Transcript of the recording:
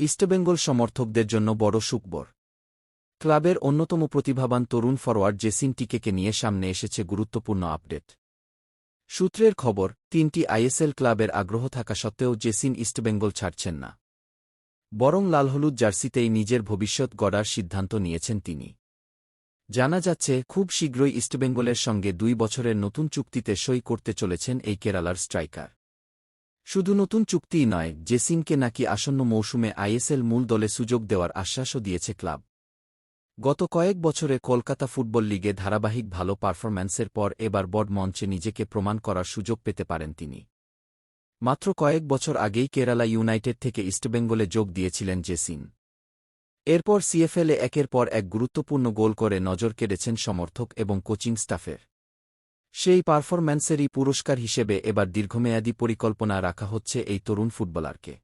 ইস্টবেঙ্গল সমর্থকদের জন্য বড় সুখবর। ক্লাবের অন্যতম প্রতিভাবান তরুণ ফরোয়ার্ড জেসিন টিকেকে নিয়ে সামনে এসেছে গুরুত্বপূর্ণ আপডেট। সূত্রের খবর, 3টি আইএসএল ক্লাবের আগ্রহ থাকা সত্ত্বেও জেসিন ইস্টবেঙ্গল ছাড়ছেন না। বরং লালহলুদ জার্সিতেই নিজের ভবিষ্যৎ গড়ার সিদ্ধান্ত নিয়েছেন তিনি। জানা যাচ্ছে, খুব শীঘ্রই ইস্টবেঙ্গলের সঙ্গে 2 বছরের নতুন চুক্তিতে সই করতে চলেছেন এই কেরালার স্ট্রাইকার। শুধু নতুন চুক্তিই নয়, জেসিনকে নাকি আসন্ন মৌসুমে আইএসএল মূল দলে সুযোগ দেওয়ার আশ্বাসও দিয়েছে ক্লাব। গত কয়েক বছরে কলকাতা ফুটবল লিগে ধারাবাহিক ভালো পারফরম্যান্সের পর এবার বড় মঞ্চে নিজেকে প্রমাণ করার সুযোগ পেতে পারেন তিনি। মাত্র কয়েক বছর আগেই কেরালা ইউনাইটেড থেকে ইস্টবেঙ্গলে যোগ দিয়েছিলেন জেসিন। এরপর সিএফএলে একের পর এক গুরুত্বপূর্ণ গোল করে নজর কেড়েছেন সমর্থক এবং কোচিং স্টাফের। সেই পারফরম্যান্সেরই পুরস্কার হিসেবে এবার দীর্ঘমেয়াদী পরিকল্পনা রাখা হচ্ছে এই তরুণ ফুটবলারকে।